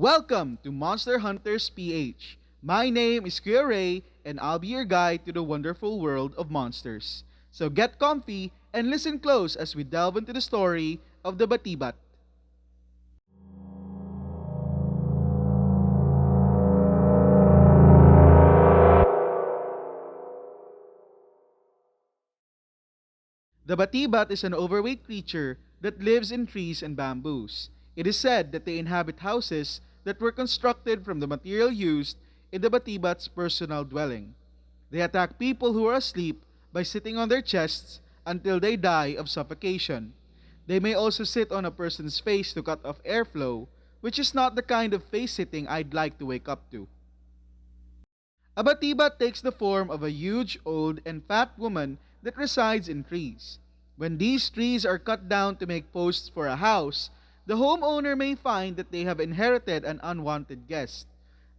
Welcome to Monster Hunters PH. My name is Kuya Ray, and I'll be your guide to the wonderful world of monsters. So get comfy and listen close as we delve into the story of the Batibat. The Batibat is an overweight creature that lives in trees and bamboos. It is said that they inhabit houses that were constructed from the material used in the Batibat's personal dwelling. They attack people who are asleep by sitting on their chests until they die of suffocation. They may also sit on a person's face to cut off airflow, which is not the kind of face sitting I'd like to wake up to. A batibat takes the form of a huge, old, and fat woman that resides in trees. When these trees are cut down to make posts for a house, the homeowner may find that they have inherited an unwanted guest.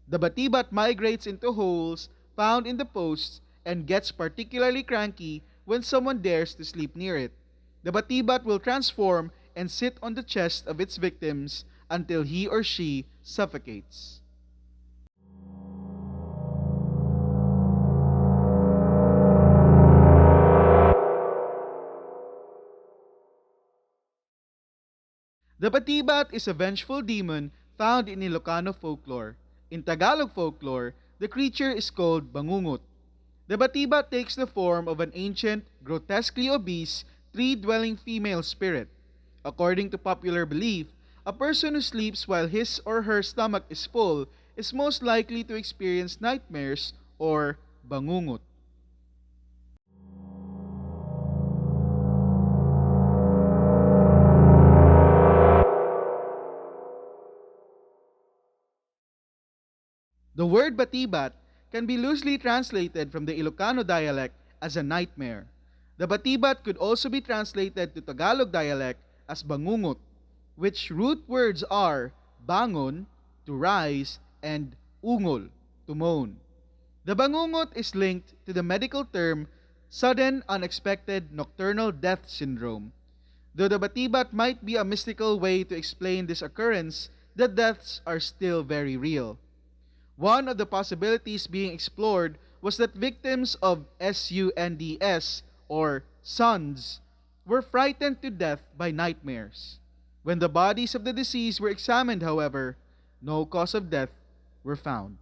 The batibat migrates into holes found in the posts and gets particularly cranky when someone dares to sleep near it. The batibat will transform and sit on the chest of its victims until he or she suffocates. The Batibat is a vengeful demon found in Ilocano folklore. In Tagalog folklore, the creature is called Bangungot. The Batibat takes the form of an ancient, grotesquely obese, tree-dwelling female spirit. According to popular belief, a person who sleeps while his or her stomach is full is most likely to experience nightmares or bangungot. The word batibat can be loosely translated from the Ilocano dialect as a nightmare. The batibat could also be translated to Tagalog dialect as bangungot, which root words are bangon, to rise, and ungol, to moan. The bangungot is linked to the medical term sudden unexpected nocturnal death syndrome. Though the batibat might be a mystical way to explain this occurrence, the deaths are still very real. One of the possibilities being explored was that victims of SUNDS or SUNDS were frightened to death by nightmares. When the bodies of the deceased were examined, however, no cause of death were found.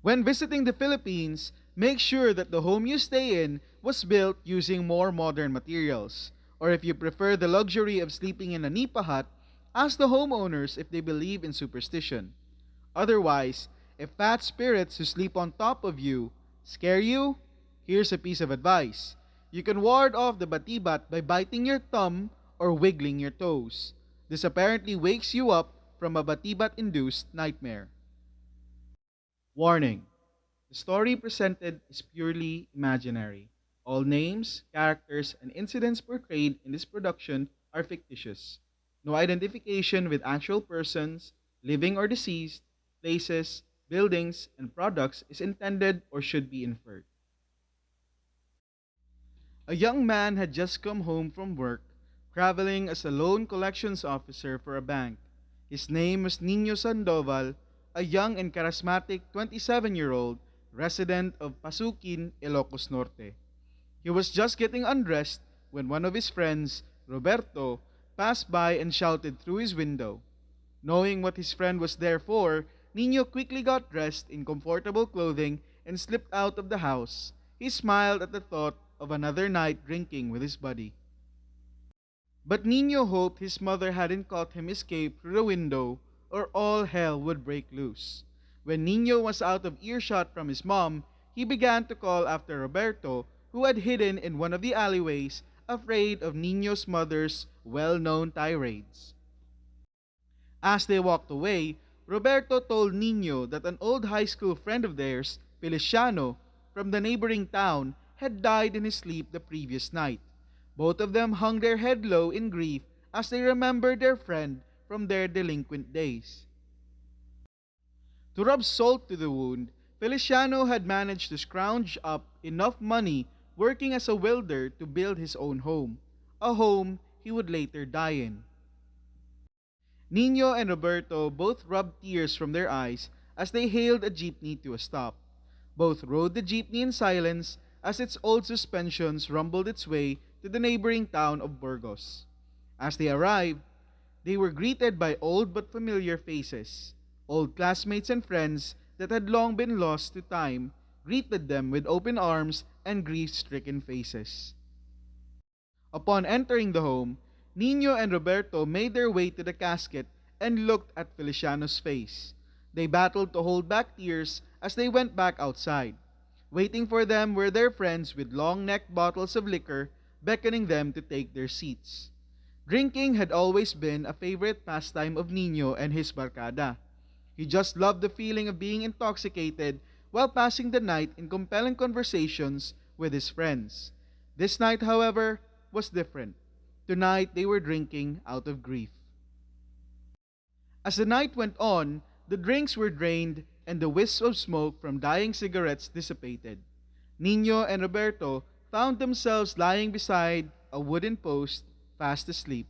When visiting the Philippines, make sure that the home you stay in was built using more modern materials. Or if you prefer the luxury of sleeping in a nipa hut, ask the homeowners if they believe in superstition. Otherwise, if fat spirits who sleep on top of you scare you, here's a piece of advice. You can ward off the batibat by biting your thumb or wiggling your toes. This apparently wakes you up from a batibat-induced nightmare. Warning: the story presented is purely imaginary. All names, characters, and incidents portrayed in this production are fictitious. No identification with actual persons, living or deceased, places, buildings, and products is intended or should be inferred. A young man had just come home from work, traveling as a loan collections officer for a bank. His name was Nino Sandoval, a young and charismatic 27-year-old resident of Pasukin, Ilocos Norte. He was just getting undressed when one of his friends, Roberto, passed by and shouted through his window. Knowing what his friend was there for, Nino quickly got dressed in comfortable clothing and slipped out of the house. He smiled at the thought of another night drinking with his buddy. But Nino hoped his mother hadn't caught him escape through the window, or all hell would break loose. When Nino was out of earshot from his mom, he began to call after Roberto, who had hidden in one of the alleyways, afraid of Nino's mother's well-known tirades. As they walked away, Roberto told Nino that an old high school friend of theirs, Feliciano, from the neighboring town, had died in his sleep the previous night. Both of them hung their head low in grief as they remembered their friend from their delinquent days. To rub salt to the wound, Feliciano had managed to scrounge up enough money working as a welder to build his own home, a home he would later die in. Nino and Roberto both rubbed tears from their eyes as they hailed a jeepney to a stop. Both rode the jeepney in silence as its old suspensions rumbled its way to the neighboring town of Burgos. As they arrived, they were greeted by old but familiar faces. Old classmates and friends that had long been lost to time greeted them with open arms and grief-stricken faces. Upon entering the home, Nino and Roberto made their way to the casket and looked at Feliciano's face. They battled to hold back tears as they went back outside. Waiting for them were their friends with long-necked bottles of liquor beckoning them to take their seats. Drinking had always been a favorite pastime of Nino and his barkada. He just loved the feeling of being intoxicated while passing the night in compelling conversations with his friends. This night, however, was different. Tonight they were drinking out of grief. As the night went on, the drinks were drained and the wisp of smoke from dying cigarettes dissipated. Nino and Roberto found themselves lying beside a wooden post, fast asleep.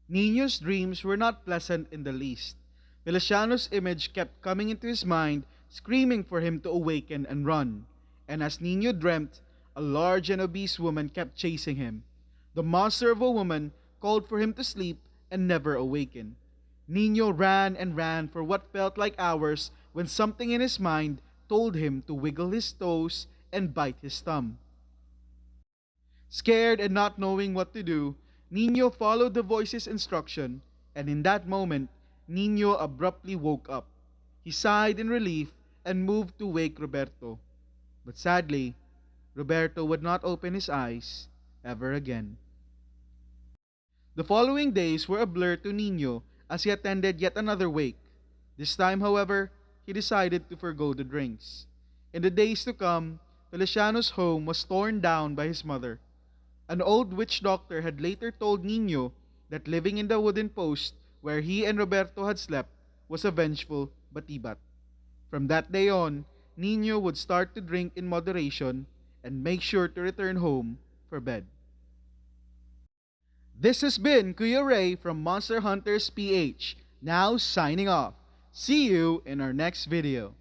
Nino's dreams were not pleasant in the least. Feliciano's image kept coming into his mind, screaming for him to awaken and run. And as Nino dreamt, a large and obese woman kept chasing him. The monster of a woman called for him to sleep and never awaken. Nino ran and ran for what felt like hours when something in his mind told him to wiggle his toes and bite his thumb. Scared and not knowing what to do, Nino followed the voice's instruction, and in that moment, Nino abruptly woke up. He sighed in relief and moved to wake Roberto. But sadly, Roberto would not open his eyes ever again. The following days were a blur to Nino as he attended yet another wake. This time, however, he decided to forgo the drinks. In the days to come, Feliciano's home was torn down by his mother. An old witch doctor had later told Nino that living in the wooden post where he and Roberto had slept was a vengeful batibat. From that day on, Nino would start to drink in moderation and make sure to return home for bed. This has been Kuya Ray from Monster Hunters PH, now signing off. See you in our next video.